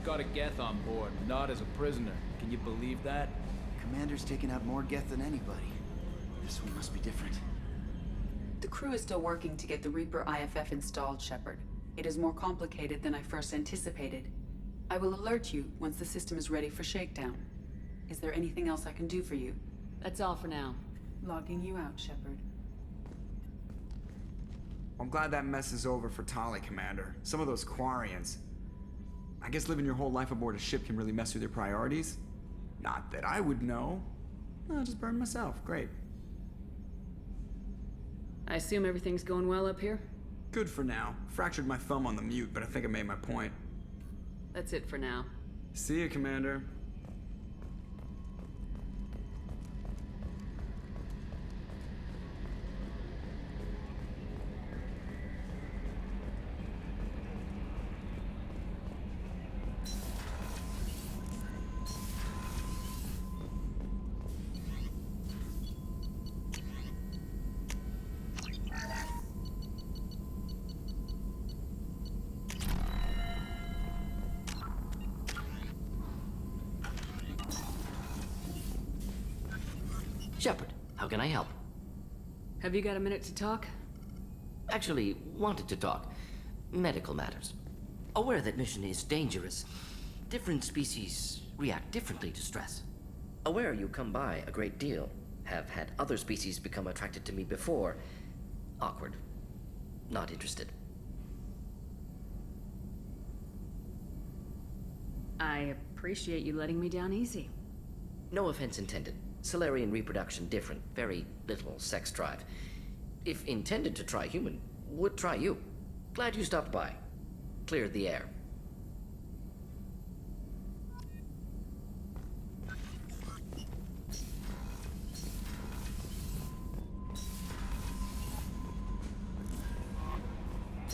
We've got a Geth on board, not as a prisoner. Can you believe that? Commander's taken out more Geth than anybody. This one must be different. The crew is still working to get the Reaper IFF installed, Shepard. It is more complicated than I first anticipated. I will alert you once the system is ready for shakedown. Is there anything else I can do for you? That's all for now. Logging you out, Shepard. I'm glad that mess is over for Tali, Commander. Some of those Quarians. I guess living your whole life aboard a ship can really mess with your priorities. Not that I would know. I'll just burn myself. Great. I assume everything's going well up here? Good for now. Fractured my thumb on the mute, but I think I made my point. That's it for now. See you, Commander. Shepard, how can I help? Have you got a minute to talk? Actually, wanted to talk. Medical matters. Aware that mission is dangerous. Different species react differently to stress. Aware you come by a great deal. Have had other species become attracted to me before. Awkward. Not interested. I appreciate you letting me down easy. No offense intended. Solarian reproduction different. Very little sex drive. If intended to try human, would try you. Glad you stopped by. Cleared the air.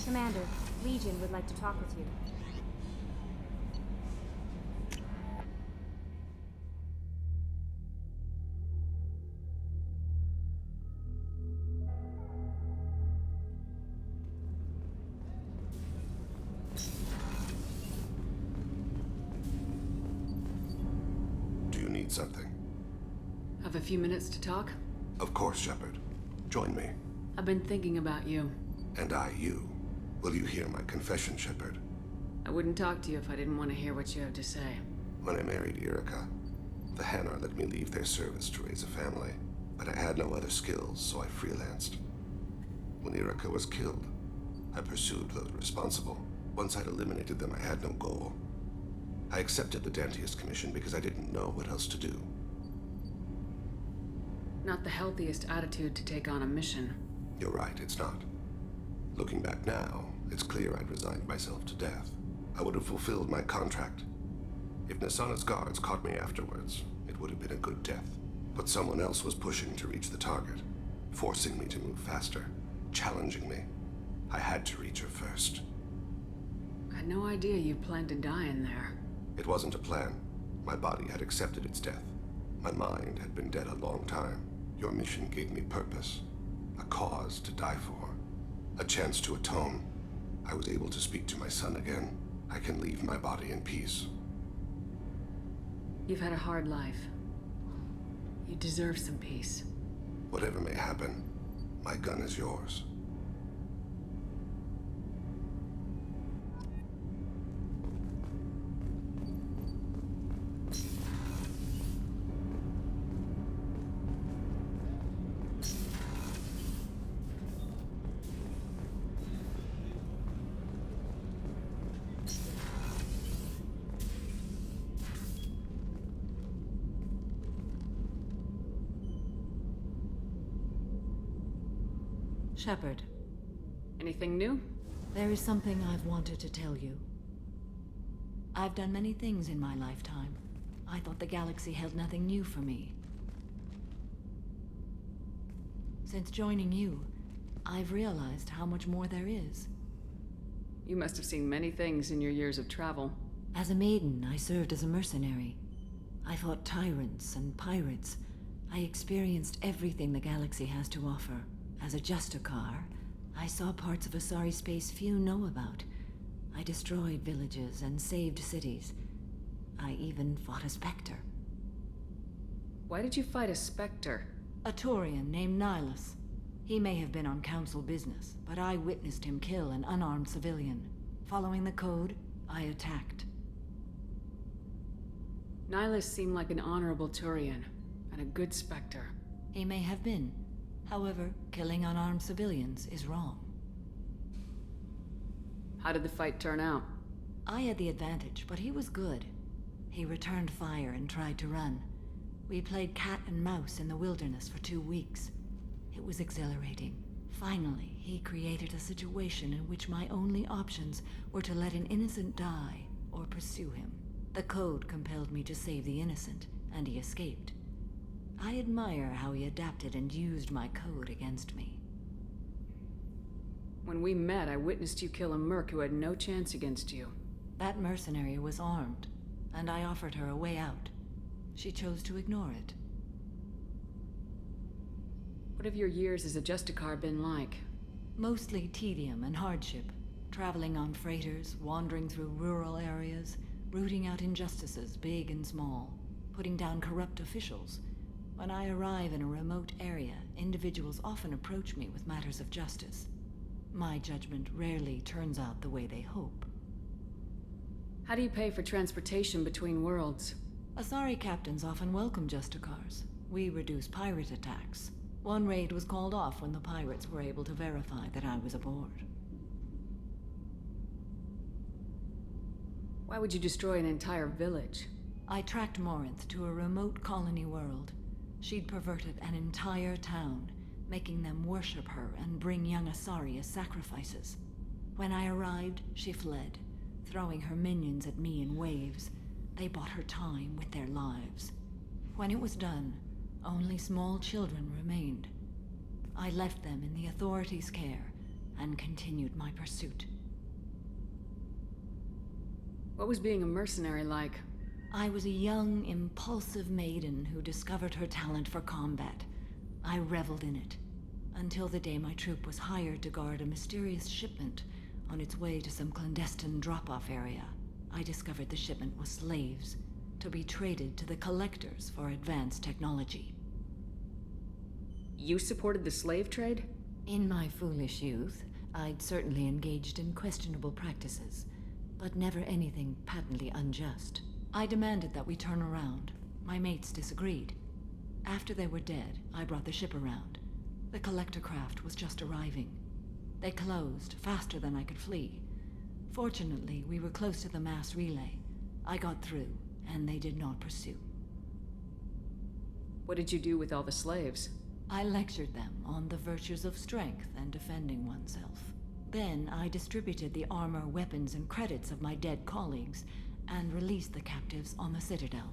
Commander, Legion would like to talk with you. Something. Have a few minutes to talk? Of course, Shepard. Join me. I've been thinking about you. And I, you. Will you hear my confession, Shepard? I wouldn't talk to you if I didn't want to hear what you have to say. When I married Erica, the Hanar let me leave their service to raise a family, but I had no other skills, so I freelanced. When Erica was killed, I pursued those responsible. Once I'd eliminated them, I had no goal. I accepted the Dantiest commission because I didn't know what else to do. Not the healthiest attitude to take on a mission. You're right, it's not. Looking back now, it's clear I'd resigned myself to death. I would have fulfilled my contract. If Nasana's guards caught me afterwards, it would have been a good death. But someone else was pushing to reach the target, forcing me to move faster, challenging me. I had to reach her first. I had no idea you planned to die in there. It wasn't a plan. My body had accepted its death. My mind had been dead a long time. Your mission gave me purpose, a cause to die for, a chance to atone. I was able to speak to my son again. I can leave my body in peace. You've had a hard life. You deserve some peace. Whatever may happen, my gun is yours. Shepard. Anything new? There is something I've wanted to tell you. I've done many things in my lifetime. I thought the galaxy held nothing new for me. Since joining you, I've realized how much more there is. You must have seen many things in your years of travel. As a maiden, I served as a mercenary. I fought tyrants and pirates. I experienced everything the galaxy has to offer. As a Justicar, I saw parts of Asari space few know about. I destroyed villages and saved cities. I even fought a Spectre. Why did you fight a Spectre? A Taurian named Nihilus. He may have been on council business, but I witnessed him kill an unarmed civilian. Following the code, I attacked. Nihilus seemed like an honorable Turian, and a good Spectre. He may have been. However, killing unarmed civilians is wrong. How did the fight turn out? I had the advantage, but he was good. He returned fire and tried to run. We played cat and mouse in the wilderness for 2 weeks. It was exhilarating. Finally, he created a situation in which my only options were to let an innocent die or pursue him. The code compelled me to save the innocent, and he escaped. I admire how he adapted and used my code against me. When we met, I witnessed you kill a merc who had no chance against you. That mercenary was armed, and I offered her a way out. She chose to ignore it. What have your years as a Justicar been like? Mostly tedium and hardship. Traveling on freighters, wandering through rural areas, rooting out injustices, big and small, putting down corrupt officials. When I arrive in a remote area, individuals often approach me with matters of justice. My judgment rarely turns out the way they hope. How do you pay for transportation between worlds? Asari captains often welcome Justicars. We reduce pirate attacks. One raid was called off when the pirates were able to verify that I was aboard. Why would you destroy an entire village? I tracked Morinth to a remote colony world. She'd perverted an entire town, making them worship her and bring young Asari as sacrifices. When I arrived, she fled, throwing her minions at me in waves. They bought her time with their lives. When it was done, only small children remained. I left them in the authorities' care and continued my pursuit. What was being a mercenary like? I was a young, impulsive maiden who discovered her talent for combat. I reveled in it, until the day my troop was hired to guard a mysterious shipment on its way to some clandestine drop-off area. I discovered the shipment was slaves, to be traded to the collectors for advanced technology. You supported the slave trade? In my foolish youth, I'd certainly engaged in questionable practices, but never anything patently unjust. I demanded that we turn around. My mates disagreed. After they were dead, I brought the ship around. The collector craft was just arriving. They closed faster than I could flee. Fortunately, we were close to the mass relay. I got through, and they did not pursue. What did you do with all the slaves? I lectured them on the virtues of strength and defending oneself. Then I distributed the armor, weapons, and credits of my dead colleagues, and released the captives on the Citadel.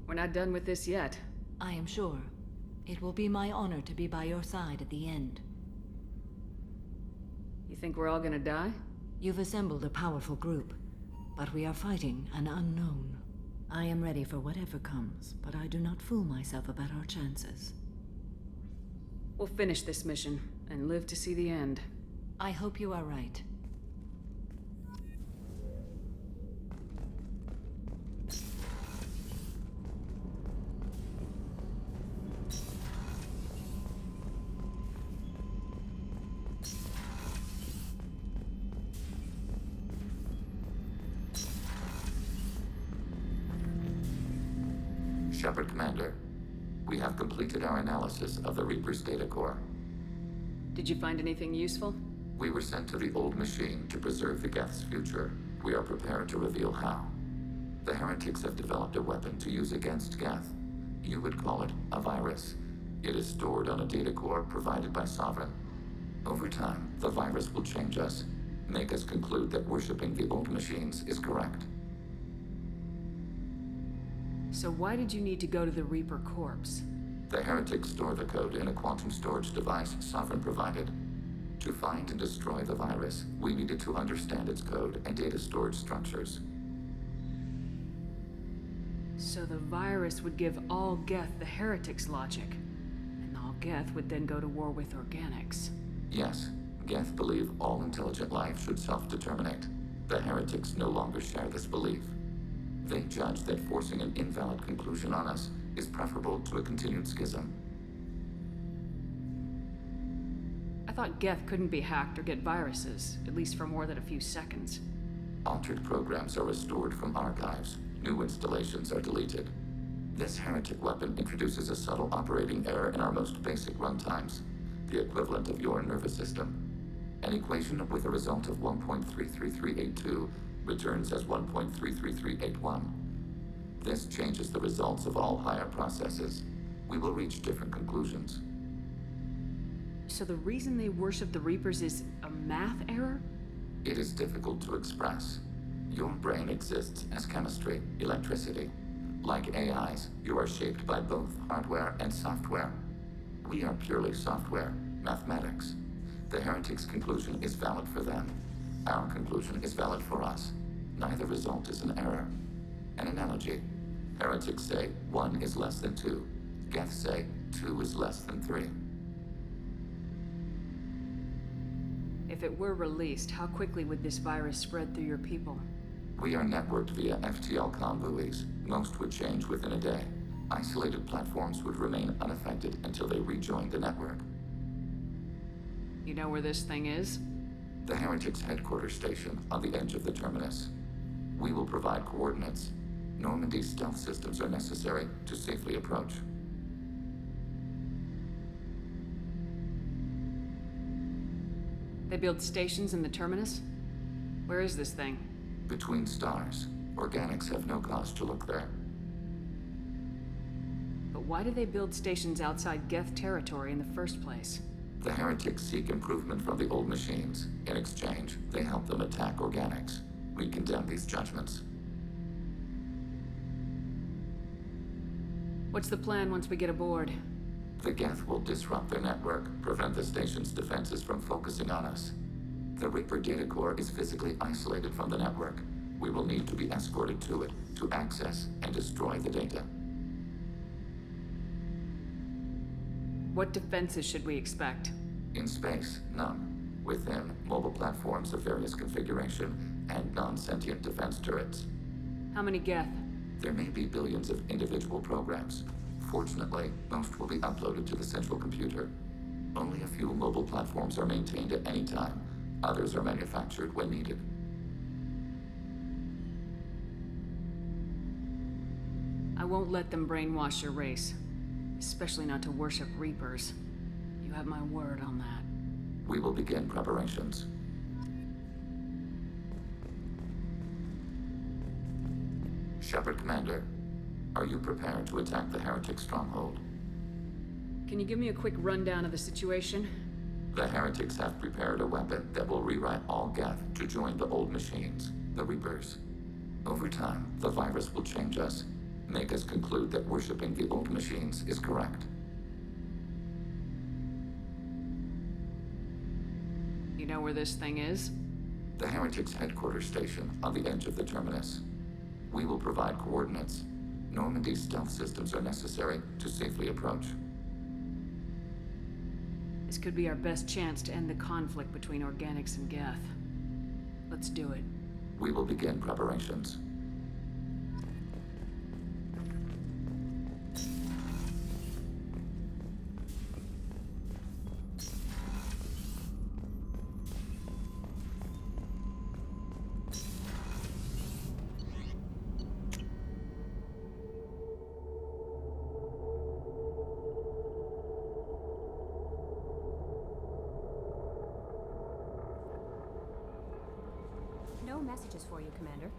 We're not done with this yet. I am sure. It will be my honor to be by your side at the end. You think we're all gonna die? You've assembled a powerful group, but we are fighting an unknown. I am ready for whatever comes, but I do not fool myself about our chances. We'll finish this mission, and live to see the end. I hope you are right. Shepard Commander, we have completed our analysis of the Reaper's data core. Did you find anything useful? We were sent to the old machine to preserve the Geth's future. We are prepared to reveal how. The heretics have developed a weapon to use against Geth. You would call it a virus. It is stored on a data core provided by Sovereign. Over time, the virus will change us, make us conclude that worshipping the old machines is correct. So why did you need to go to the Reaper corpse? The heretics store the code in a quantum storage device Sovereign provided. To find and destroy the virus, we needed to understand its code and data storage structures. So the virus would give all Geth the heretics' logic, and all Geth would then go to war with organics. Yes, Geth believe all intelligent life should self-determinate. The heretics no longer share this belief. They judge that forcing an invalid conclusion on us is preferable to a continued schism. I thought Geth couldn't be hacked or get viruses, at least for more than a few seconds. Altered programs are restored from archives. New installations are deleted. This heretic weapon introduces a subtle operating error in our most basic runtimes, the equivalent of your nervous system. An equation with a result of 1.33382 returns as 1.33381. This changes the results of all higher processes. We will reach different conclusions. So the reason they worship the Reapers is a math error? It is difficult to express. Your brain exists as chemistry, electricity. Like AIs, you are shaped by both hardware and software. We are purely software, mathematics. The heretics' conclusion is valid for them. Our conclusion is valid for us. Neither result is an error. An analogy. Heretics say 1 is less than 2. Geth say 2 is less than 3. If it were released, how quickly would this virus spread through your people? We are networked via FTL buoys. Most would change within a day. Isolated platforms would remain unaffected until they rejoined the network. You know where this thing is? The Heretics' headquarters station on the edge of the terminus. We will provide coordinates. Normandy's stealth systems are necessary to safely approach. They build stations in the terminus? Where is this thing? Between stars. Organics have no cause to look there. But why do they build stations outside Geth territory in the first place? The heretics seek improvement from the old machines. In exchange, they help them attack organics. We condemn these judgments. What's the plan once we get aboard? The Geth will disrupt their network, prevent the station's defenses from focusing on us. The Reaper data core is physically isolated from the network. We will need to be escorted to it to access and destroy the data. What defenses should we expect? In space, none. Within, mobile platforms of various configuration and non-sentient defense turrets. How many Geth? There may be billions of individual programs. Fortunately, most will be uploaded to the central computer. Only a few mobile platforms are maintained at any time. Others are manufactured when needed. I won't let them brainwash your race. Especially not to worship Reapers. You have my word on that. We will begin preparations. Shepard Commander, are you prepared to attack the Heretic stronghold? Can you give me a quick rundown of the situation? The Heretics have prepared a weapon that will rewrite all Geth to join the old machines, the Reapers. Over time, the virus will change us, make us conclude that worshipping the old machines is correct. You know where this thing is? The Heretics' headquarters station on the edge of the terminus. We will provide coordinates. Normandy's stealth systems are necessary to safely approach. This could be our best chance to end the conflict between organics and Geth. Let's do it. We will begin preparations. No messages for you, Commander.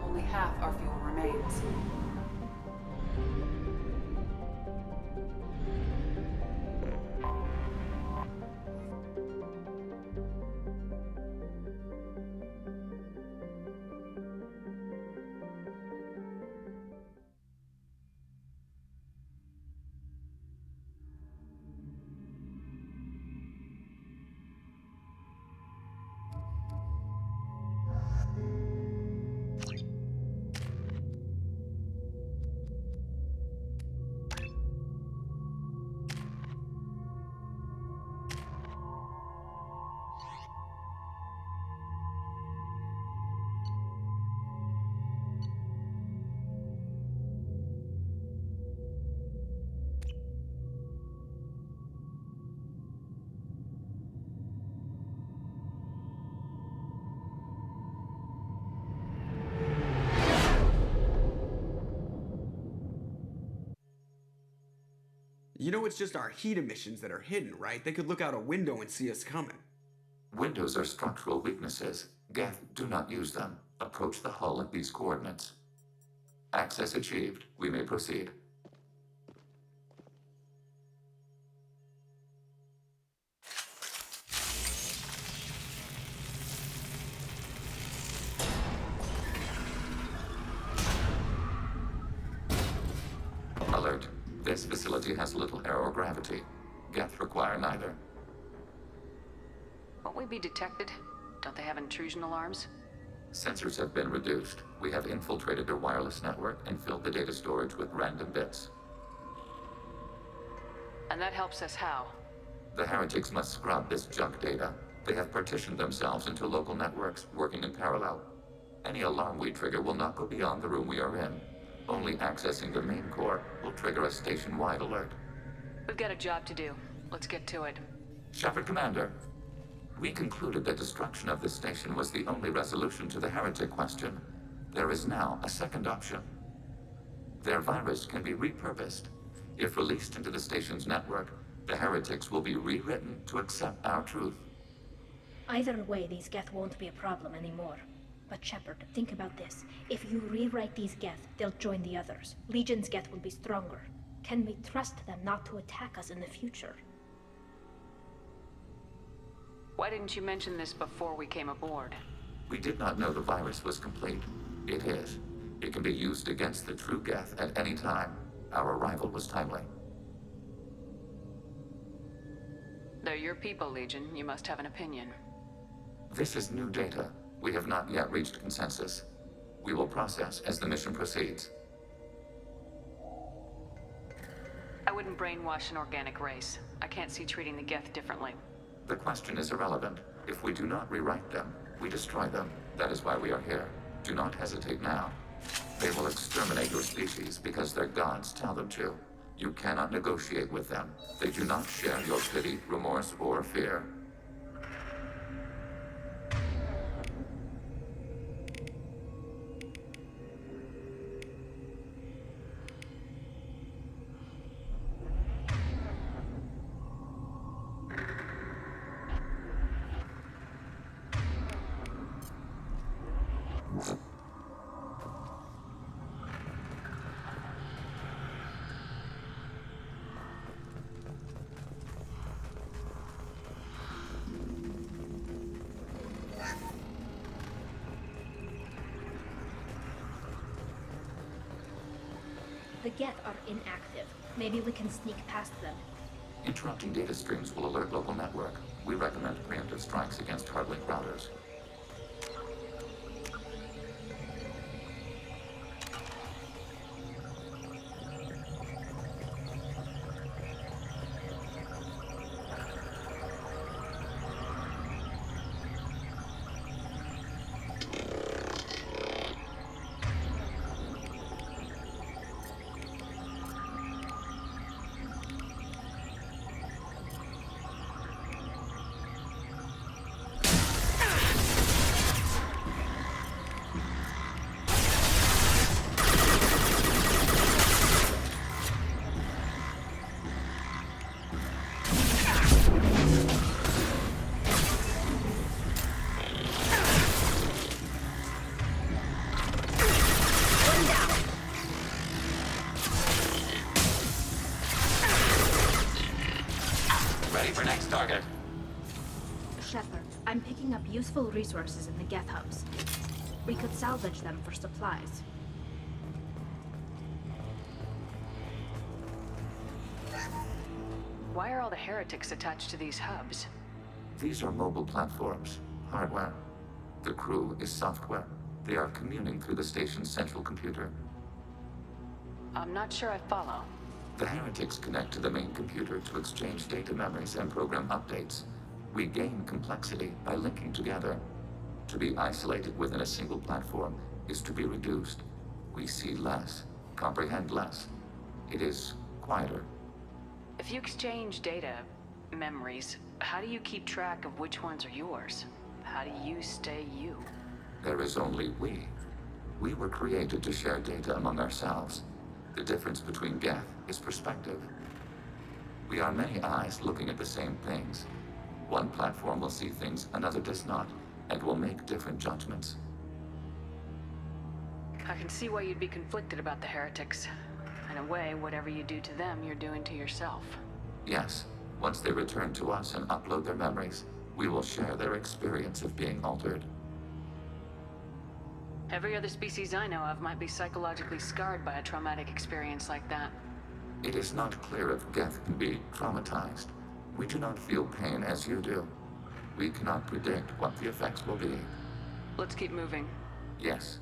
Only half our fuel remains. You know it's just our heat emissions that are hidden, right? They could look out a window and see us coming. Windows are structural weaknesses. Geth, do not use them. Approach the hull at these coordinates. Access achieved. We may proceed. Alert. This facility has little aerogravity. Geth require neither. Won't we be detected? Don't they have intrusion alarms? Sensors have been reduced. We have infiltrated their wireless network and filled the data storage with random bits. And that helps us how? The heretics must scrub this junk data. They have partitioned themselves into local networks, working in parallel. Any alarm we trigger will not go beyond the room we are in. Only accessing the main core will trigger a station-wide alert. We've got a job to do. Let's get to it. Shepard Commander, we concluded that destruction of this station was the only resolution to the heretic question. There is now a second option. Their virus can be repurposed. If released into the station's network, the heretics will be rewritten to accept our truth. Either way, these Geth won't be a problem anymore. But Shepard, think about this. If you rewrite these Geth, they'll join the others. Legion's Geth will be stronger. Can we trust them not to attack us in the future? Why didn't you mention this before we came aboard? We did not know the virus was complete. It is. It can be used against the true Geth at any time. Our arrival was timely. They're your people, Legion. You must have an opinion. This is new data. We have not yet reached consensus. We will process as the mission proceeds. I wouldn't brainwash an organic race. I can't see treating the Geth differently. The question is irrelevant. If we do not rewrite them, we destroy them. That is why we are here. Do not hesitate now. They will exterminate your species because their gods tell them to. You cannot negotiate with them. They do not share your pity, remorse, or fear. The Geth are inactive. Maybe we can sneak past them. Interrupting data streams will alert local network. We recommend preemptive strikes against hardlink routers. Next target. Shepard, I'm picking up useful resources in the Geth Hubs. We could salvage them for supplies. Why are all the heretics attached to these hubs? These are mobile platforms, hardware. The crew is software. They are communing through the station's central computer. I'm not sure I follow. The heretics connect to the main computer to exchange data memories and program updates. We gain complexity by linking together. To be isolated within a single platform is to be reduced. We see less, comprehend less. It is quieter. If you exchange data, memories, how do you keep track of which ones are yours? How do you stay you? There is only we. We were created to share data among ourselves. The difference between Geth is perspective. We are many eyes looking at the same things. One platform will see things another does not, and will make different judgments. I can see why you'd be conflicted about the heretics. In a way, whatever you do to them, you're doing to yourself. Yes, once they return to us and upload their memories, we will share their experience of being altered. Every other species I know of might be psychologically scarred by a traumatic experience like that. It is not clear if Geth can be traumatized. We do not feel pain as you do. We cannot predict what the effects will be. Let's keep moving. Yes.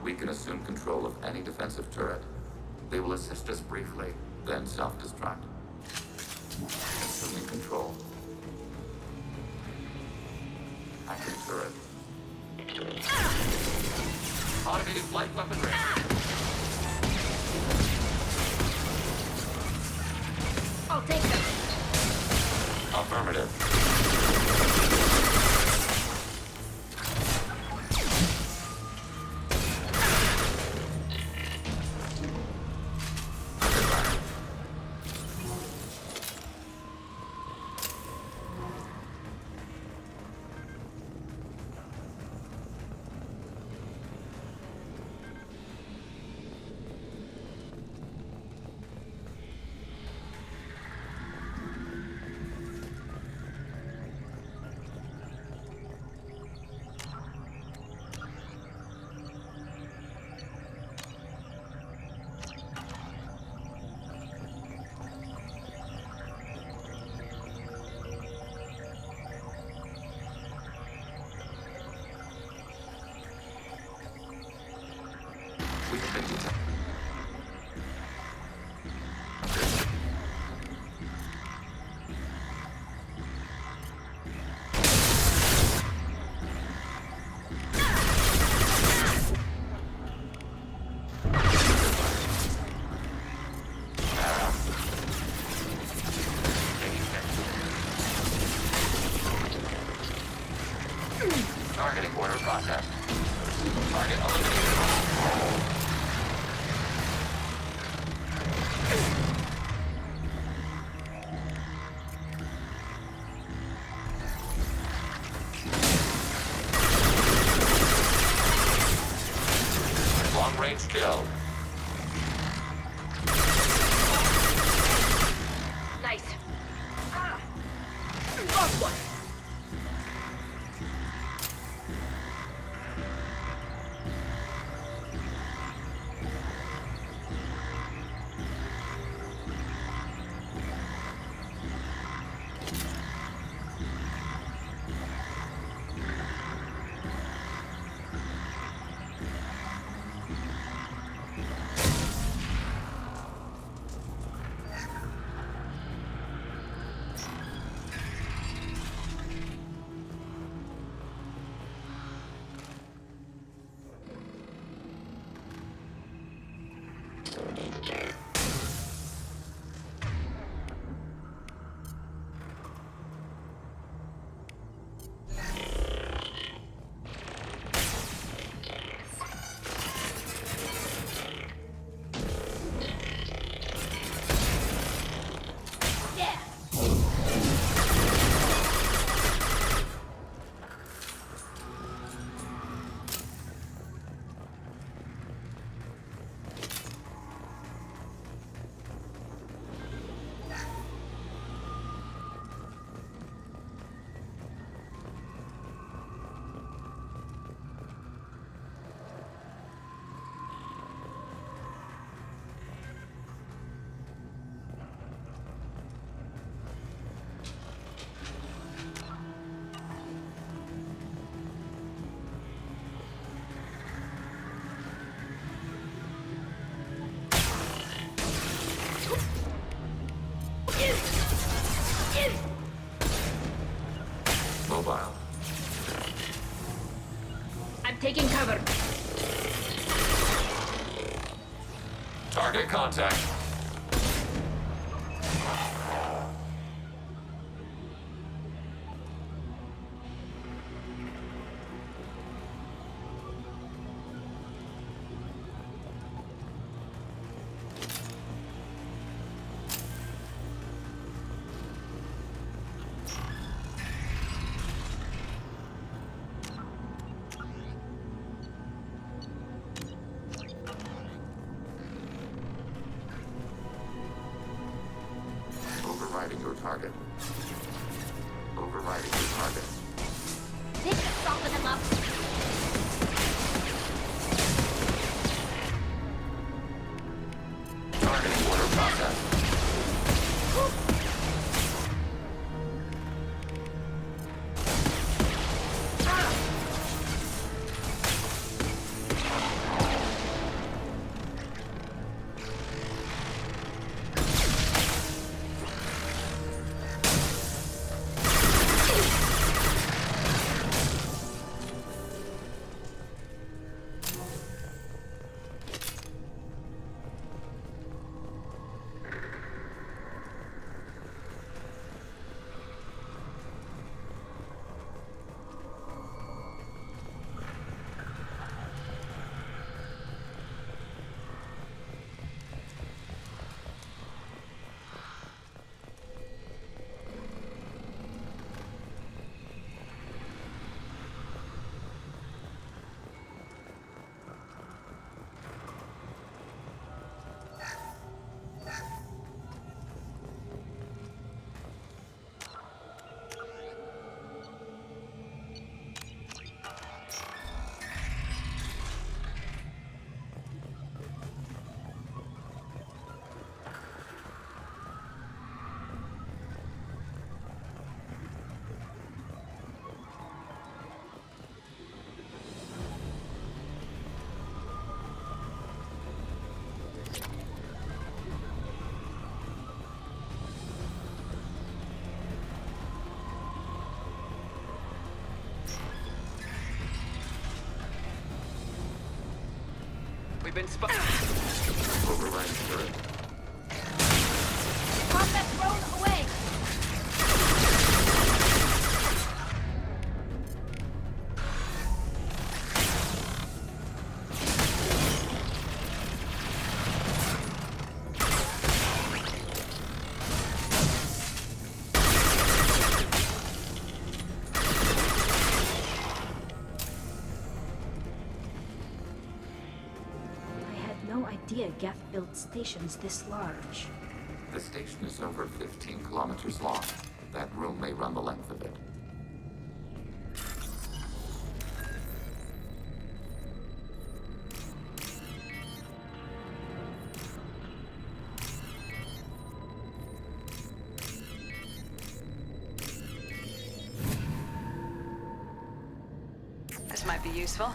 We can assume control of any defensive turret. They will assist us briefly, then self-destruct. Assuming control. Active turret. Automated flight weaponry. I'll take them. Affirmative. Targeting order process. Target eliminated. Long range kill. Nice. Lost one. contact. Overriding your target. Overriding your target. This should soften them up. Targeting order process. We've been spotted. Overriding turret. Combat drone away. No idea Geth built stations this large. The station is over 15 kilometers long. That room may run the length of it. This might be useful.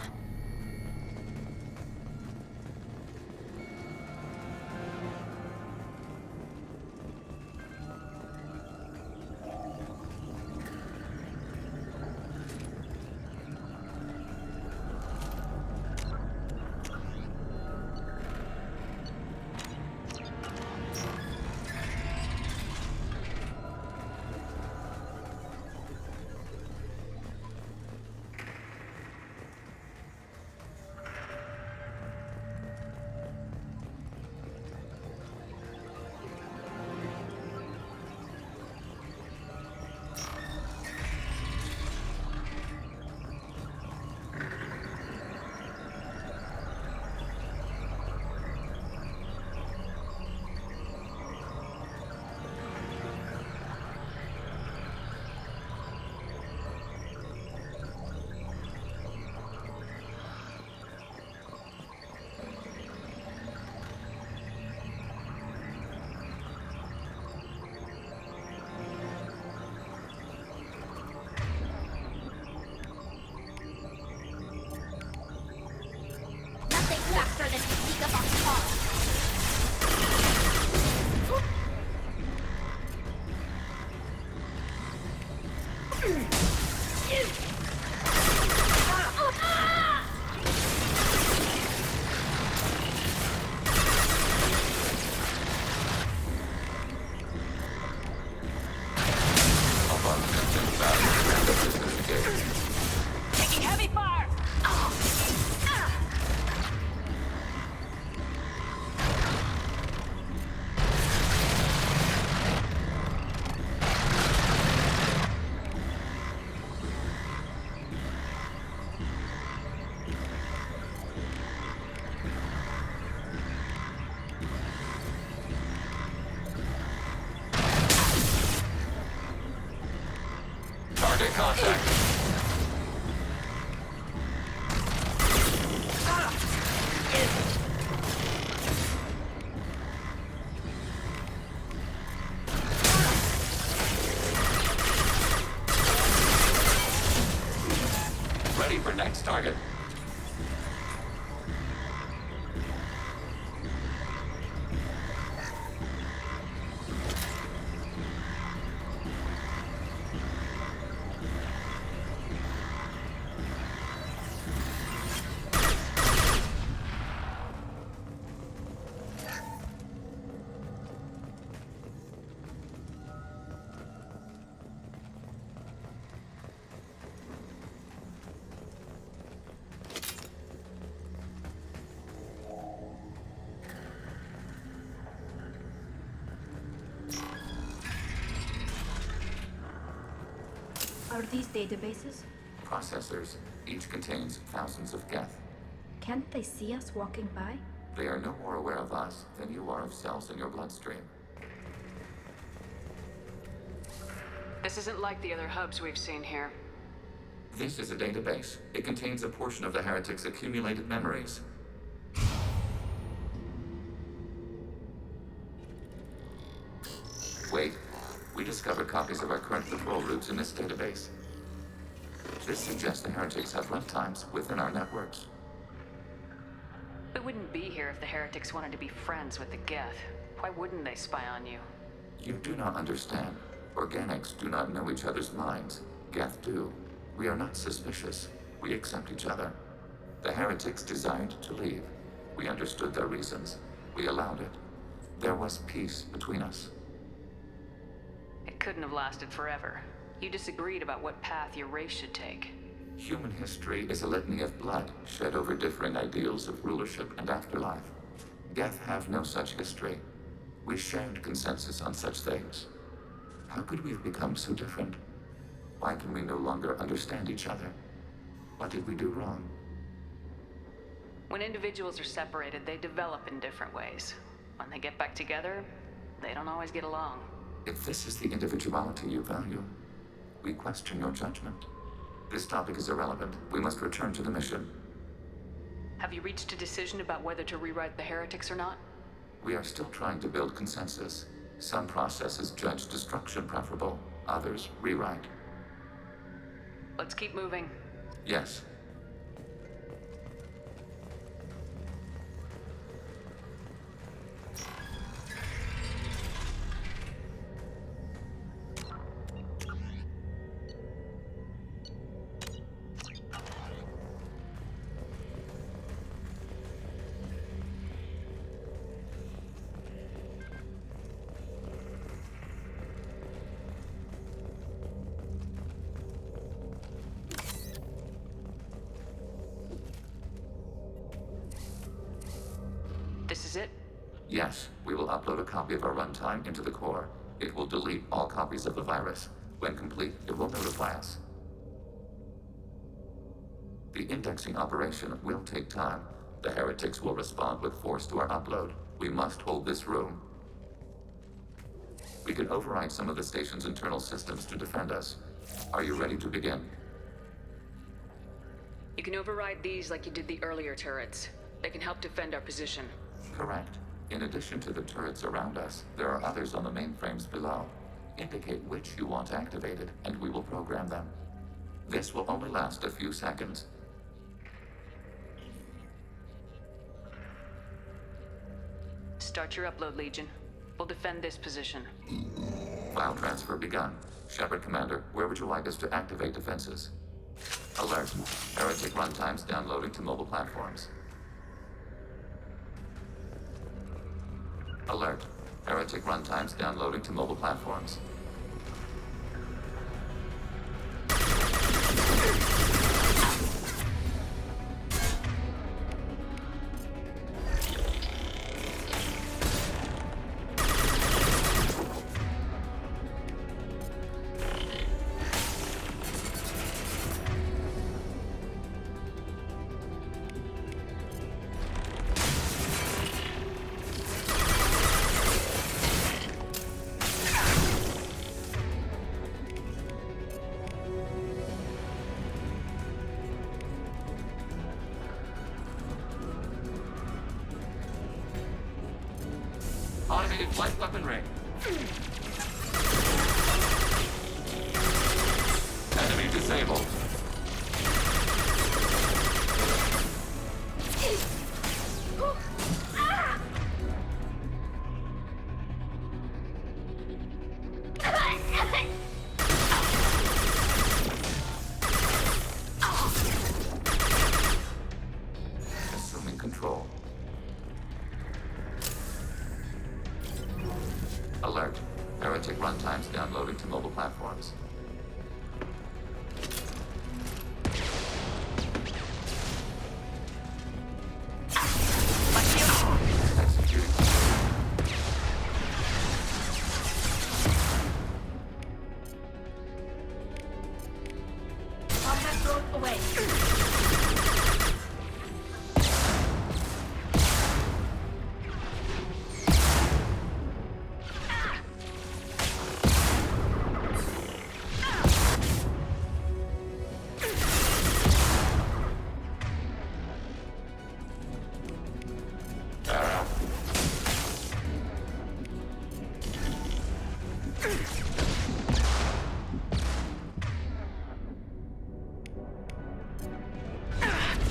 contact. Ready for next target. Are these databases? Processors. Each contains thousands of Geth. Can't they see us walking by? They are no more aware of us than you are of cells in your bloodstream. This isn't like the other hubs we've seen here. This is a database. It contains a portion of the Heretic's accumulated memories. Wait. We discovered copies of our current patrol routes in this database. This suggests the Heretics have runtimes within our networks. We wouldn't be here if the Heretics wanted to be friends with the Geth. Why wouldn't they spy on you? You do not understand. Organics do not know each other's minds. Geth do. We are not suspicious. We accept each other. The Heretics desired to leave. We understood their reasons. We allowed it. There was peace between us. It couldn't have lasted forever. You disagreed about what path your race should take. Human history is a litany of blood shed over differing ideals of rulership and afterlife. Geth have no such history. We shared consensus on such things. How could we have become so different? Why can we no longer understand each other? What did we do wrong? When individuals are separated, they develop in different ways. When they get back together, they don't always get along. If this is the individuality you value, we question your judgment. This topic is irrelevant. We must return to the mission. Have you reached a decision about whether to rewrite the Heretics or not? We are still trying to build consensus. Some processes judge destruction preferable, others rewrite. Let's keep moving. Yes. This is it? Yes, we will upload a copy of our runtime into the core. It will delete all copies of the virus. When complete, it will notify us. The indexing operation will take time. The Heretics will respond with force to our upload. We must hold this room. We can override some of the station's internal systems to defend us. Are you ready to begin? You can override these like you did the earlier turrets. They can help defend our position. Correct. In addition to the turrets around us, there are others on the mainframes below. Indicate which you want activated, and we will program them. This will only last a few seconds. Start your upload, Legion. We'll defend this position. File transfer begun. Shepard Commander, where would you like us to activate defenses? Alert. Heretic runtimes downloading to mobile platforms. Alert. Heretic runtimes downloading to mobile platforms. Automated flight weapon ring. Enemy disabled. Assuming control. Alert. Heretic runtimes downloading to mobile platforms. Executing. Combat drone away.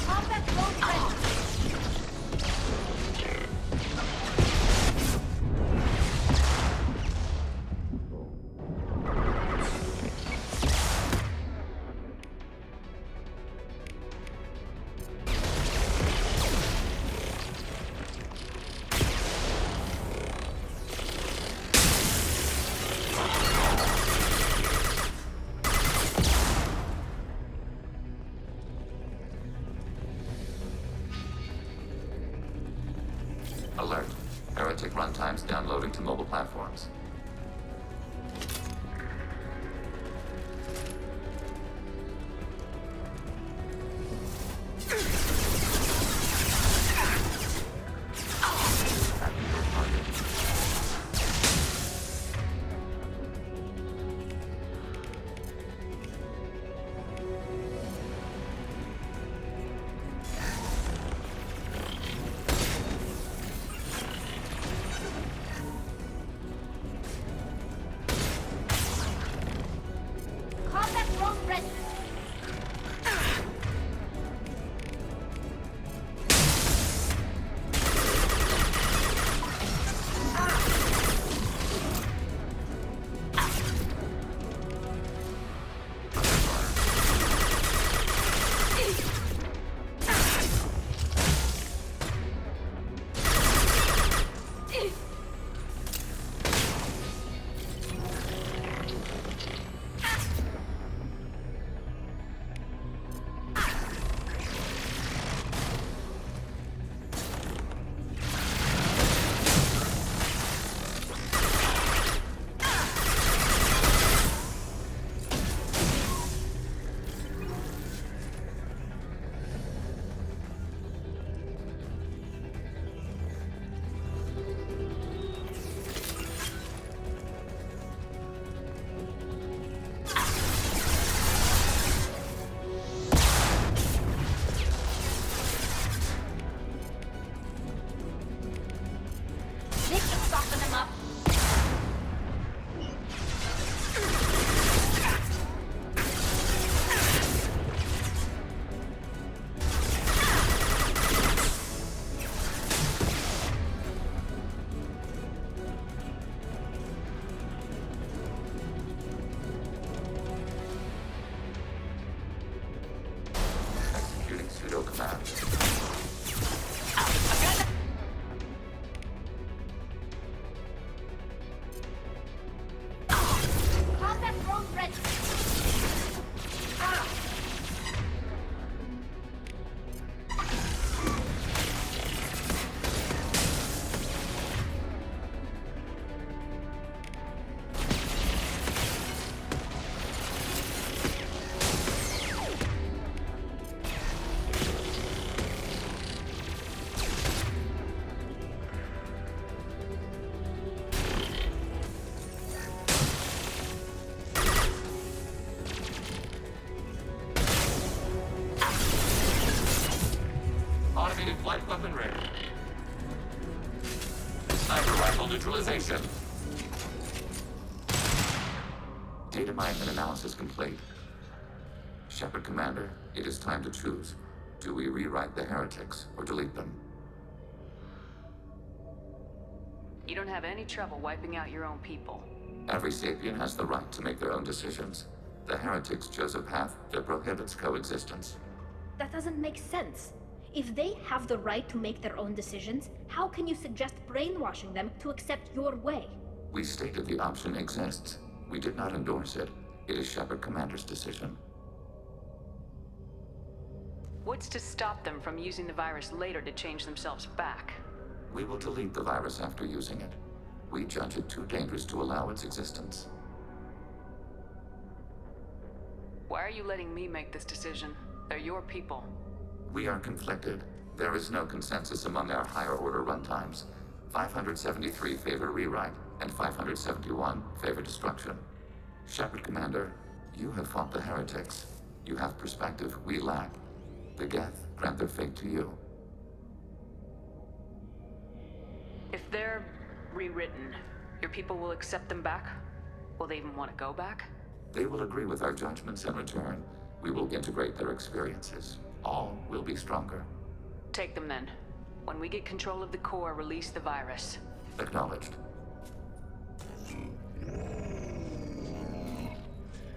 Combat drone ready. Alert. Heretic runtimes downloading to mobile platforms. Combat drone ready. This should soften them up. Executing pseudo command. Combat drone ready. Automated flight weapon ready. Sniper rifle neutralized. neutralization. Data mine and analysis complete. Shepard Commander, it is time to choose. Do we rewrite the heretics or delete them? You don't have any trouble wiping out your own people. Every sapient has the right to make their own decisions. The heretics chose a path that prohibits coexistence. That doesn't make sense. If they have the right to make their own decisions, how can you suggest brainwashing them to accept your way? We stated the option exists. We did not endorse it. It is Shepard Commander's decision. What's to stop them from using the virus later to change themselves back? We will delete the virus after using it. We judge it too dangerous to allow its existence. Why are you letting me make this decision? They're your people. We are conflicted. There is no consensus among our higher order runtimes. 573 favor rewrite, and 571 favor destruction. Shepard Commander, you have fought the heretics. You have perspective we lack. The Geth grant their fate to you. If they're rewritten, your people will accept them back? Will they even want to go back? They will agree with our judgments in return. We will integrate their experiences. All will be stronger. Take them then. When we get control of the core, release the virus. Acknowledged.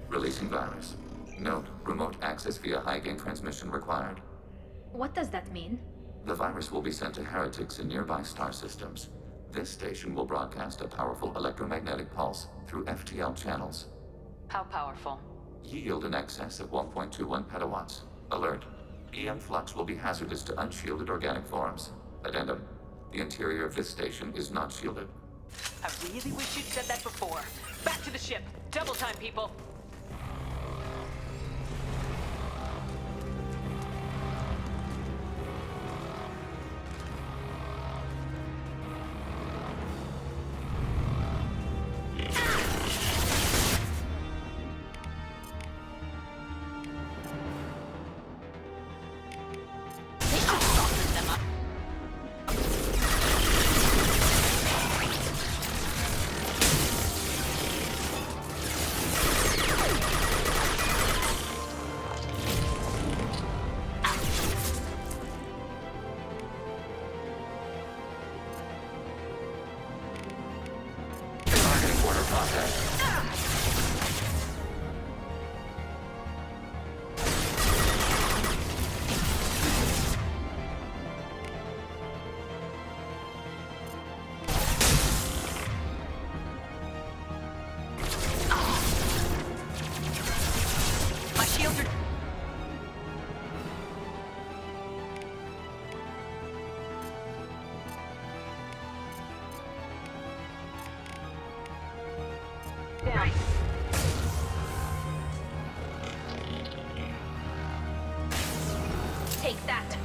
Releasing virus. Note, remote access via high-gain transmission required. What does that mean? The virus will be sent to heretics in nearby star systems. This station will broadcast a powerful electromagnetic pulse through FTL channels. How powerful? Yield in excess of 1.21 petawatts. Alert. EM flux will be hazardous to unshielded organic forms. Addendum. The interior of this station is not shielded. I really wish you'd said that before. Back to the ship. Double time, people. Take that.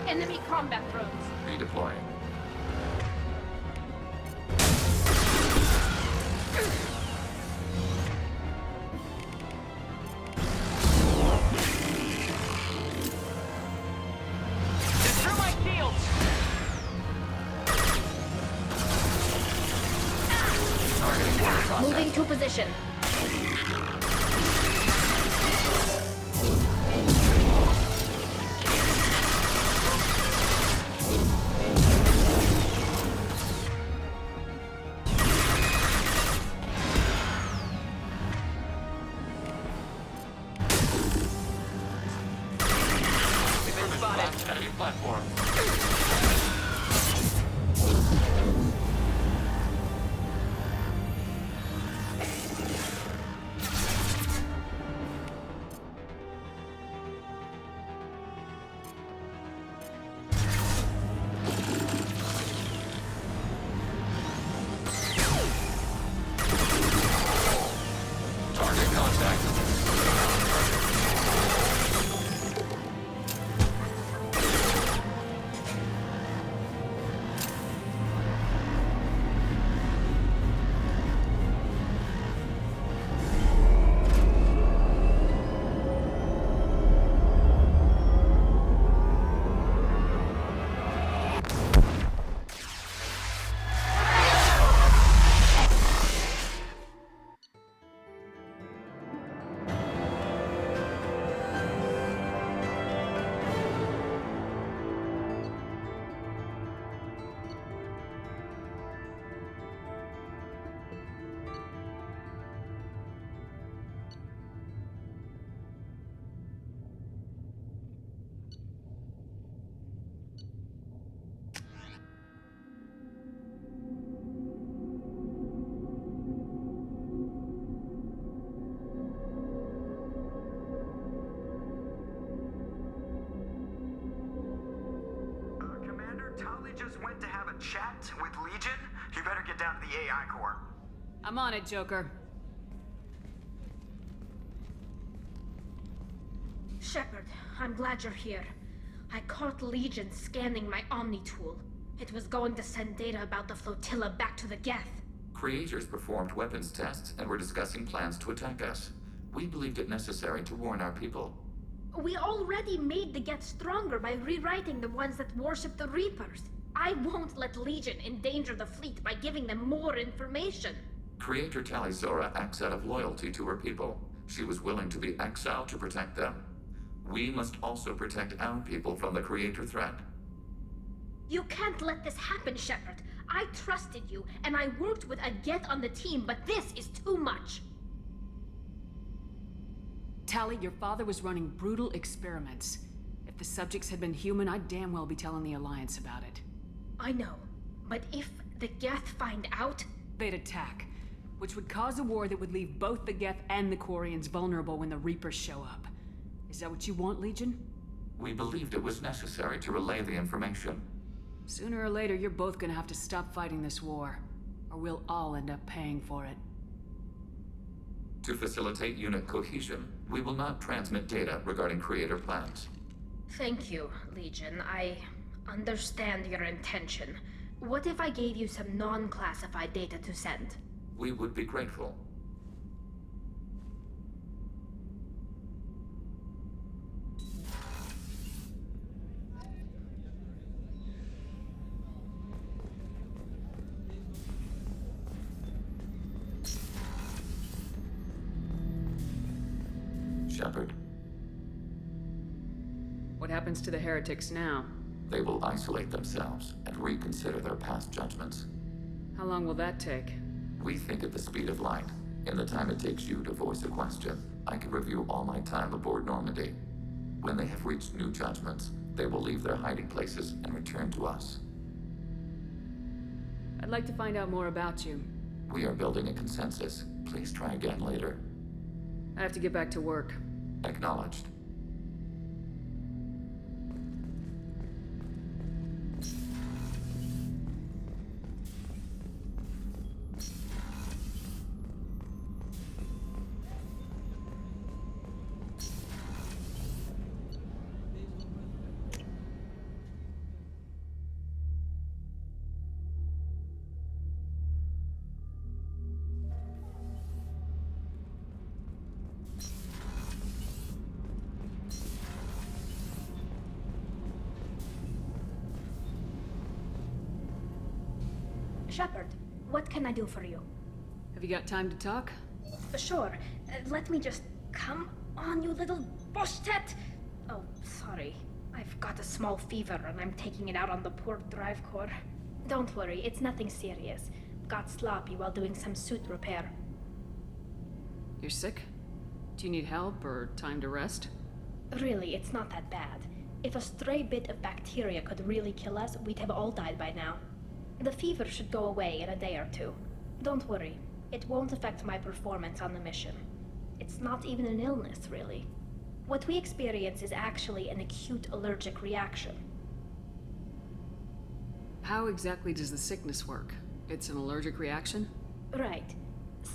Enemy combat drones. Redeploying. Through my shields! Targeting border process. Moving to position. Enemy platform. just went to have a chat with Legion? You better get down to the AI core. I'm on it, Joker. Shepard, I'm glad you're here. I caught Legion scanning my Omni tool. It was going to send data about the flotilla back to the Geth. Creators performed weapons tests and were discussing plans to attack us. We believed it necessary to warn our people. We already made the Geth stronger by rewriting the ones that worship the Reapers. I won't let Legion endanger the fleet by giving them more information. Creator Tali acts out of loyalty to her people. She was willing to be exiled to protect them. We must also protect our people from the Creator threat. You can't let this happen, Shepard. I trusted you, and I worked with a Geth on the team, but this is too much. Tali, your father was running brutal experiments. If the subjects had been human, I'd damn well be telling the Alliance about it. I know, but if the Geth find out... They'd attack, which would cause a war that would leave both the Geth and the Quarians vulnerable when the Reapers show up. Is that what you want, Legion? We believed it was necessary to relay the information. Sooner or later, you're both gonna have to stop fighting this war, or we'll all end up paying for it. To facilitate unit cohesion, we will not transmit data regarding Creator plans. Thank you, Legion. I understand your intention. What if I gave you some non-classified data to send? We would be grateful. Shepard. What happens to the heretics now? They will isolate themselves and reconsider their past judgments. How long will that take? We think at the speed of light. In the time it takes you to voice a question, I can review all my time aboard Normandy. When they have reached new judgments, they will leave their hiding places and return to us. I'd like to find out more about you. We are building a consensus. Please try again later. I have to get back to work. Acknowledged. Shepard, what can I do for you? Have you got time to talk? Sure. Let me just... Come on, you little bushtet! Oh, sorry. I've got a small fever and I'm taking it out on the poor drive core. Don't worry, it's nothing serious. Got sloppy while doing some suit repair. You're sick? Do you need help or time to rest? Really, it's not that bad. If a stray bit of bacteria could really kill us, we'd have all died by now. The fever should go away in a day or two. Don't worry, it won't affect my performance on the mission. It's not even an illness, really. What we experience is actually an acute allergic reaction. How exactly does the sickness work? It's an allergic reaction? Right.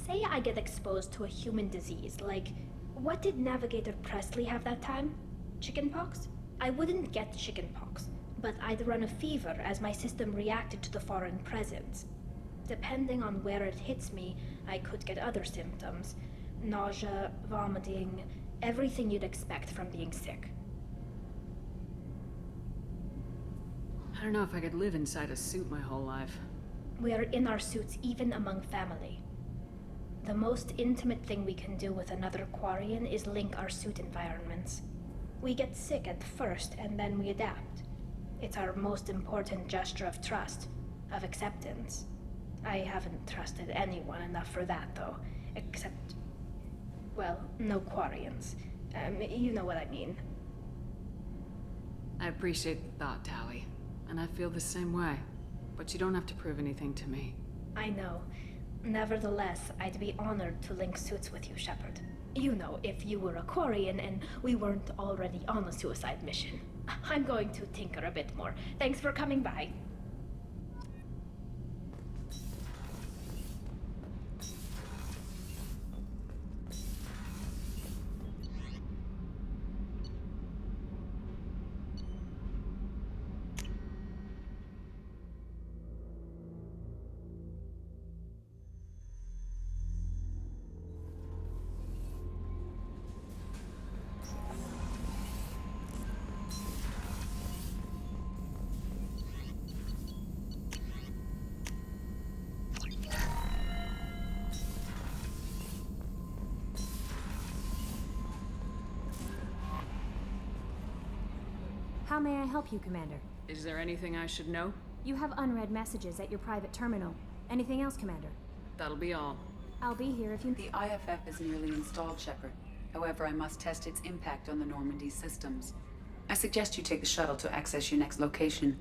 Say I get exposed to a human disease, like... What did Navigator Presley have that time? Chickenpox? I wouldn't get chickenpox, but I'd run a fever as my system reacted to the foreign presence. Depending on where it hits me, I could get other symptoms. Nausea, vomiting, everything you'd expect from being sick. I don't know if I could live inside a suit my whole life. We're in our suits even among family. The most intimate thing we can do with another Quarian is link our suit environments. We get sick at first, and then we adapt. It's our most important gesture of trust, of acceptance. I haven't trusted anyone enough for that, though. Except... well, no Quarians. You know what I mean. I appreciate the thought, Tali. And I feel the same way. But you don't have to prove anything to me. I know. Nevertheless, I'd be honored to link suits with you, Shepard. You know, if you were a Quarian and we weren't already on a suicide mission. I'm going to tinker a bit more. Thanks for coming by. How may I help you, Commander? Is there anything I should know? You have unread messages at your private terminal. Anything else, Commander? That'll be all. I'll be here if you... The IFF is nearly installed, Shepard. However, I must test its impact on the Normandy systems. I suggest you take the shuttle to access your next location.